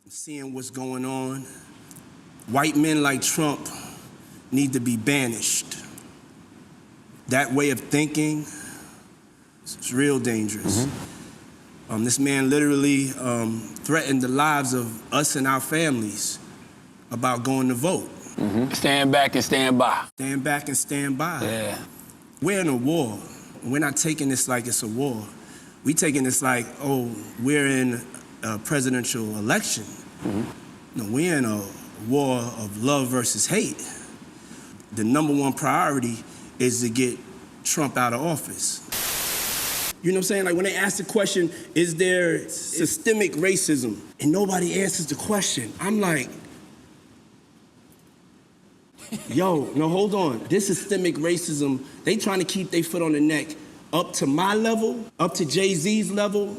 Seeing what's going on, white men like Trump need to be banished. That way of thinking is real dangerous. This man literally threatened the lives of us and our families about going to vote. Stand back and stand by. Stand back and stand by. Yeah. We're in a war. We're not taking this like it's a war. We're taking this like, oh, we're in a presidential election. No, we're in a war of love versus hate. The number one priority is to get Trump out of office. You know what I'm saying? Like when they ask the question, is there systemic racism? And nobody answers the question. I'm like, yo, no, hold on. This systemic racism, they trying to keep their foot on the neck up to my level, up to Jay-Z's level,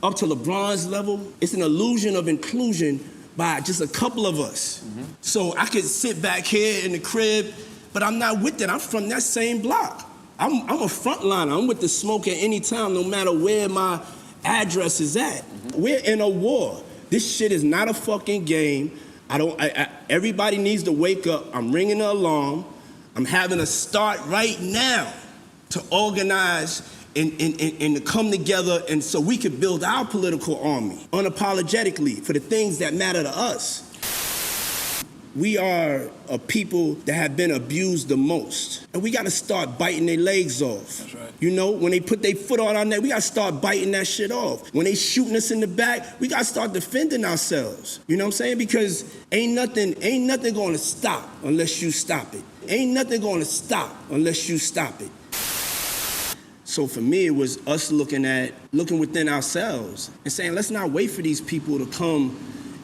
up to LeBron's level. It's an illusion of inclusion by just a couple of us. So I could sit back here in the crib, but I'm not with it. I'm from that same block. I'm a frontliner. I'm with the smoke at any time, no matter where my address is at. We're in a war. This shit is not a fucking game. Everybody needs to wake up. I'm ringing the alarm. I'm having to start right now to organize and to come together and so we could build our political army unapologetically for the things that matter to us. We are a people that have been abused the most. And we gotta start biting their legs off. That's right. You know, when they put their foot on our neck, we gotta start biting that shit off. When they shooting us in the back, we gotta start defending ourselves. You know what I'm saying? Because ain't nothing gonna stop unless you stop it. Ain't nothing gonna stop unless you stop it. So for me, it was us looking within ourselves and saying, let's not wait for these people to come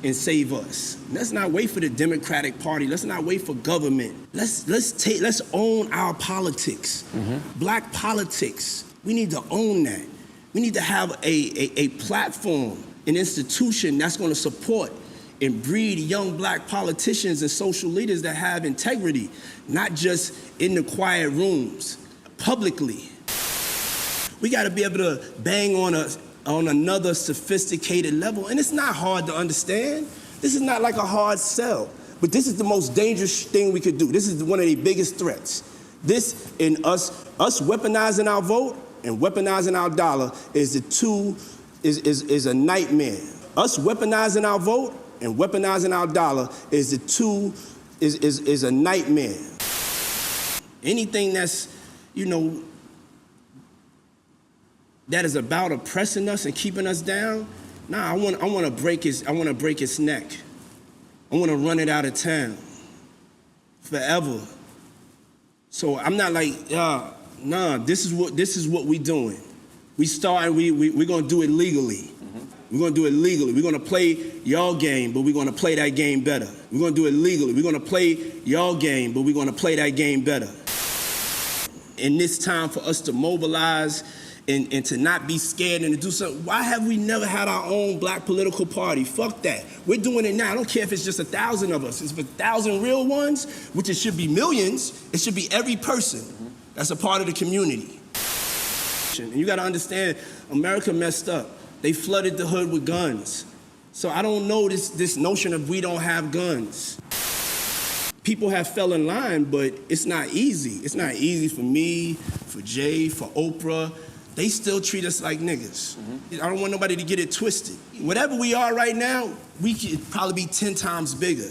and save us. Let's not wait for the Democratic Party. Let's not wait for government. Let's own our politics. Black politics. We need to own that. We need to have a platform, an institution that's gonna support and breed young black politicians and social leaders that have integrity, not just in the quiet rooms, publicly. We gotta be able to bang on another sophisticated level. And it's not hard to understand. This is not like a hard sell, but this is the most dangerous thing we could do. This is one of the biggest threats. This in us weaponizing our vote and weaponizing our dollar is a nightmare. Us weaponizing our vote and weaponizing our dollar is a nightmare. Anything that's, you know, that is about oppressing us and keeping us down, nah, I want to break its neck. I want to run it out of town forever. So I'm not like, nah, this is what we doing. We're gonna do it legally. We're gonna do it legally. We're gonna play y'all game, but we're gonna play that game better. We're gonna do it legally. We're gonna play y'all game, but we're gonna play that game better. And it's time for us to mobilize and to not be scared and to do something. Why have we never had our own black political party? Fuck that. We're doing it now. I don't care if it's just 1,000 of us. It's 1,000 real ones, which it should be millions. It should be every person that's a part of the community. And you gotta understand, America messed up. They flooded the hood with guns. So I don't know this notion of we don't have guns. People have fell in line, but it's not easy. It's not easy for me, for Jay, for Oprah. They still treat us like niggas. I don't want nobody to get it twisted. Whatever we are right now, we could probably be 10 times bigger.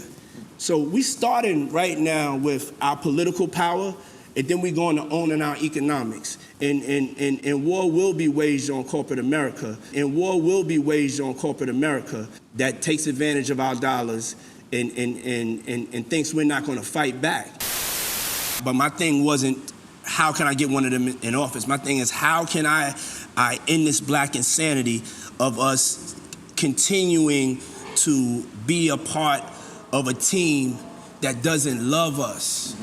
So we starting right now with our political power, and then we going to owning our economics. And war will be waged on corporate America. And war will be waged on corporate America that takes advantage of our dollars and thinks we're not gonna fight back. But my thing wasn't, how can I get one of them in office? My thing is, how can I end this black insanity of us continuing to be a part of a team that doesn't love us?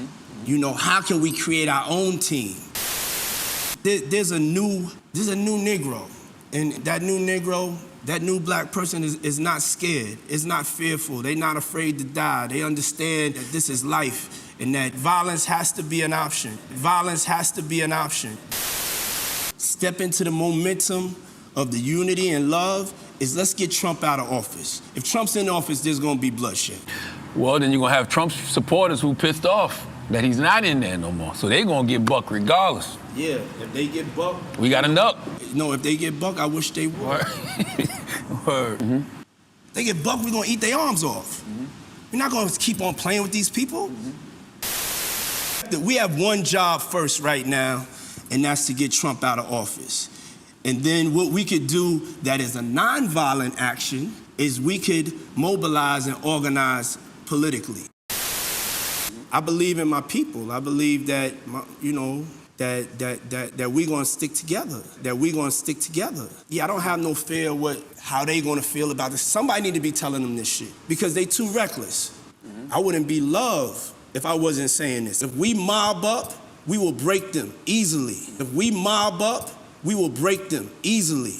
You know, how can we create our own team? There's a new Negro, and that new Negro, that new black person is not scared, is not fearful, they're not afraid to die. They understand that this is life and that violence has to be an option. Violence has to be an option. Step into the momentum of the unity and love is let's get Trump out of office. If Trump's in office, there's gonna be bloodshed. Well, then you're going to have Trump's supporters who pissed off that he's not in there no more. So they're going to get buck regardless. Yeah, if they get buck. We got a nuck. No, if they get buck, I wish they would. Word. Word. Mm-hmm. They get buck, we're gonna eat their arms off. We're not gonna keep on playing with these people. We have one job first right now, and that's to get Trump out of office. And then what we could do that is a nonviolent action is we could mobilize and organize politically. I believe in my people. I believe that, that we're gonna stick together, that we're gonna stick together. Yeah, I don't have no fear how they gonna feel about this. Somebody need to be telling them this shit because they too reckless. I wouldn't be loved if I wasn't saying this. If we mob up, we will break them easily. If we mob up, we will break them easily.